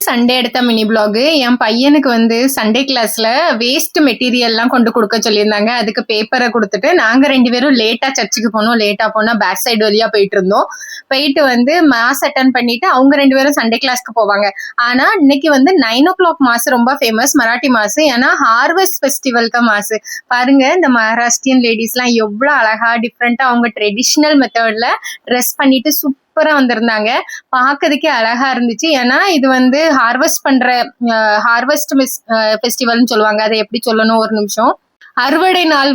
Sunday எடுத்த mini black. என் பையனுக்கு Sunday கிளாஸ்ல வேஸ்ட் மெட்டீரியல்லாம் கொண்டு கொடுக்க சொல்லியிருந்தாங்க. அதுக்கு பேப்பரை கொடுத்துட்டு நாங்க 2 பேரும் லேட்டா சர்ச்சுக்கு போனோம். லேட்டா போனா பேக் சைடு வழியா போயிட்டு இருந்தோம். போயிட்டு மாஸ் அட்டன் பண்ணிட்டு அவங்க 2 பேரும் சண்டே கிளாஸ்க்கு போவாங்க. ஆனா இன்னைக்கு 9 o'clock மாஸ் ரொம்ப ஃபேமஸ், மராட்டி மாஸ். ஏன்னா ஹார்வெஸ்ட் ஃபெஸ்டிவல்க்கு மாஸ். பாருங்க, இந்த மகாராஷ்டிரியன் லேடிஸ் எல்லாம் எவ்வளவு அழகா டிஃப்ரெண்டா அவங்க ட்ரெடிஷ்னல் மெத்தட்ல ட்ரெஸ் பண்ணிட்டு சூப்பரா வந்திருந்தாங்க. பாக்குறதுக்கே அழகா இருந்துச்சு. ஏன்னா இது ஹார்வெஸ்ட் பண்ற ஹார்வெஸ்ட் ஃபெஸ்டிவல்னு சொல்லுவாங்க. அதை எப்படி சொல்லணும், ஒரு நிமிஷம். அறுவடை நாள்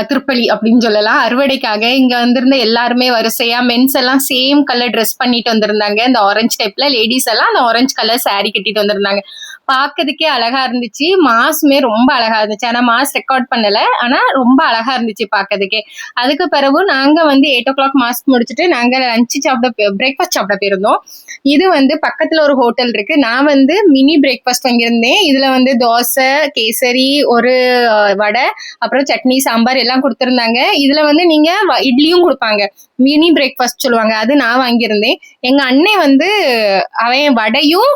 திருப்பலி அப்படின்னு சொல்லலாம். அறுவடைக்காக இங்க வந்திருந்த எல்லாருமே வரிசையா மென்ஸ் எல்லாம் சேம் கலர் ட்ரெஸ் பண்ணிட்டு வந்திருந்தாங்க. இந்த ஆரஞ்சு டைப்ல லேடிஸ் எல்லாம் அந்த ஆரஞ்சு கலர் சாரி கட்டிட்டு வந்திருந்தாங்க. பாக்குறதுக்கே அழகா இருந்துச்சு. மாஸுமே ரொம்ப அழகா இருந்துச்சு. ஆனா மாஸ் ரெக்கார்ட் பண்ணல, ஆனா ரொம்ப அழகா இருந்துச்சு பாக்குறதுக்கே. அதுக்கு பிறகு நாங்க 8 o'clock மாஸ்க் முடிச்சுட்டு நாங்க லஞ்ச் பிரேக்ஃபாஸ்ட் சாப்பிட போயிருந்தோம். இது பக்கத்துல ஒரு ஹோட்டல் இருக்கு. நான் மினி பிரேக்ஃபாஸ்ட் வாங்கியிருந்தேன். இதுல தோசை, கேசரி, ஒரு வடை, அப்புறம் சட்னி, சாம்பார் எல்லாம் கொடுத்திருந்தாங்க. இதுல நீங்க இட்லியும் கொடுப்பாங்க. மினி பிரேக்ஃபாஸ்ட் சொல்லுவாங்க. அது நான் வாங்கியிருந்தேன். எங்க அண்ணே அவன் வடையும்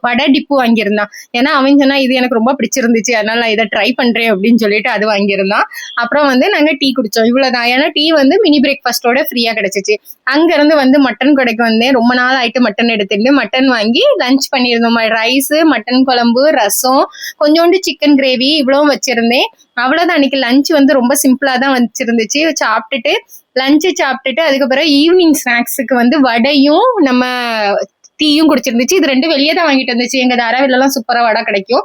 வடை டிப்பு வாங்கியிருந்தான். ஏன்னா அவன் சொன்னா இது எனக்கு ரொம்ப பிடிச்சிருந்துச்சு, அதனால நான் இதை ட்ரை பண்றேன் அப்படின்னு சொல்லிட்டு அது வாங்கியிருந்தான். அப்புறம் நாங்க டீ குடிச்சோம். இவ்வளவுதான். ஏன்னா டீ மினி பிரேக்ஃபாஸ்டோட ஃப்ரீயா கிடைச்சிச்சு. அங்க இருந்து மட்டன் கடைக்கு வந்தேன். ரொம்ப நாள் ஆயிட்டு மட்டன் எடுத்துட்டு மட்டன் வாங்கி லஞ்ச் பண்ணியிருந்தோம். ரைஸ், மட்டன் குழம்பு, ரசம், கொஞ்சோண்டு சிக்கன் கிரேவி இவ்வளவும் வச்சிருந்தேன். அவ்வளவுதான். அன்னைக்கு லஞ்ச் ரொம்ப சிம்பிளா தான் வச்சிருந்துச்சு. சாப்பிட்டுட்டு லஞ்சு சாப்பிட்டுட்டு அதுக்கப்புறம் ஈவினிங் ஸ்நாக்ஸுக்கு வடையும் நம்ம டீயும் குடிச்சிருந்துச்சு. இது 2 வெளியே தான் வாங்கிட்டு வந்துச்சு. எங்க தாராவில எல்லாம் சூப்பரா வடை கிடைக்கும்.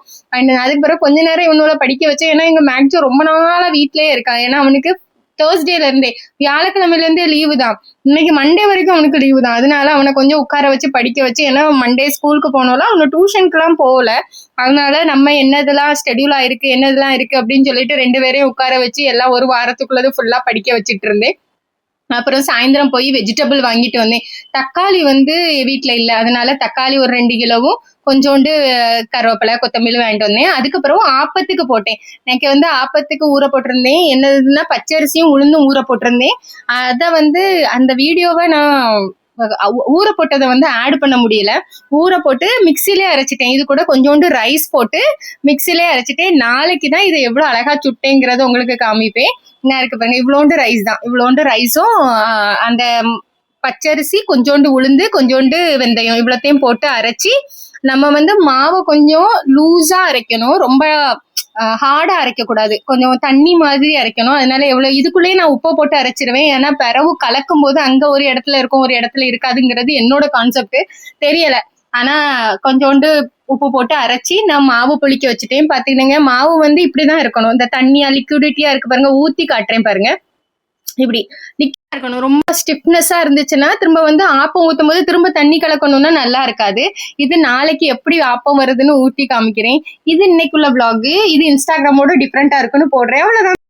அதுக்கு பிறகு கொஞ்ச நேரம் இவனோட படிக்க வச்சேன். ஏன்னா எங்க மேக்ஸும் ரொம்ப நாளா வீட்லயே இருக்கான். ஏன்னா அவனுக்கு தேர்ஸ்டேல இருந்தே, வியாழக்கிழமையில இருந்தே லீவு தான். இன்னைக்கு மண்டே வரைக்கும் அவனுக்கு லீவு தான். அதனால அவனை கொஞ்சம் உட்கார வச்சு படிக்க வச்சு, ஏன்னா மண்டே ஸ்கூலுக்கு போனோம்ல, அவனை டியூஷனுக்கு எல்லாம் போகல. அதனால நம்ம என்னதெல்லாம் ஸ்கெடியூல் ஆயிருக்கு, என்னதெல்லாம் இருக்கு அப்படின்னு சொல்லிட்டு 2 பேரையும் உட்கார வச்சு எல்லாம் ஒரு வாரத்துக்குள்ளது ஃபுல்லா படிக்க வச்சுட்டு இருந்தேன். அப்புறம் சாயந்தரம் போய் வெஜிடபிள் வாங்கிட்டு வந்தேன். தக்காளி வீட்டுல இல்ல, அதனால தக்காளி ஒரு 2 கிலோவும் கொஞ்சோண்டு கருவேப்பிலை, கொத்தமல்லி வாங்கிட்டு வந்தேன். அதுக்கப்புறம் ஆப்பத்துக்கு போட்டேன். எனக்கு ஆப்பத்துக்கு ஊற போட்டிருந்தேன். என்னதுன்னா பச்சரிசியும் உளுந்தும் ஊற போட்டிருந்தேன். அத அந்த வீடியோவை நான் ஊற போட்டதை ஆட் பண்ண முடியல. ஊற போட்டு மிக்சிலே அரைச்சிட்டேன். இது கூட கொஞ்சோண்டு ரைஸ் போட்டு மிக்சிலே அரைச்சிட்டேன். நாளைக்கு தான் இதை எவ்வளவு அழகா சுட்டேங்கிறத உங்களுக்கு காமிப்பேன். என்ன இருக்கு பாருங்க, இவ்வளோண்டு ரைஸ் தான். இவ்வளோண்டு ரைஸும் அந்த பச்சரிசி, கொஞ்சோண்டு உளுந்து, கொஞ்சோண்டு வெந்தயம் இவ்வளோத்தையும் போட்டு அரைச்சி நம்ம மாவை கொஞ்சம் லூஸா அரைக்கணும். ரொம்ப ஹார்டா அரைக்க கூடாது, கொஞ்சம் தண்ணி மாதிரி அரைக்கணும். அதனால எவ்வளவு இதுக்குள்ளேயே நான் உப்பை போட்டு அரைச்சிருவேன். ஏன்னா பிறவு கலக்கும் போது அங்க ஒரு இடத்துல இருக்கும், ஒரு இடத்துல இருக்காதுங்கிறது என்னோட கான்செப்ட். தெரியல. ஆனா கொஞ்சோண்டு உப்பு போட்டு அரைச்சி நான் மாவு புளிக்க வச்சுட்டேன். பாத்தீங்கன்னா மாவு இப்படிதான் இருக்கணும். இந்த தண்ணியா லிக்விடிட்டியா இருக்கு பாருங்க, ஊத்தி காட்டுறேன் பாருங்க. இப்படி லிக்விடா இருக்கணும். ரொம்ப ஸ்டிஃப்னஸா இருந்துச்சுன்னா திரும்ப ஆப்பம் ஊத்தும் போது திரும்ப தண்ணி கலக்கணும்னா நல்லா இருக்காது. இது நாளைக்கு எப்படி ஆப்பம் வருதுன்னு ஊத்தி காமிக்கிறேன். இது இன்னைக்குள்ள vlog. இது இன்ஸ்டாகிராமோட டிஃப்ரெண்டா இருக்குன்னு போடுறேன். அவ்வளவுதான்.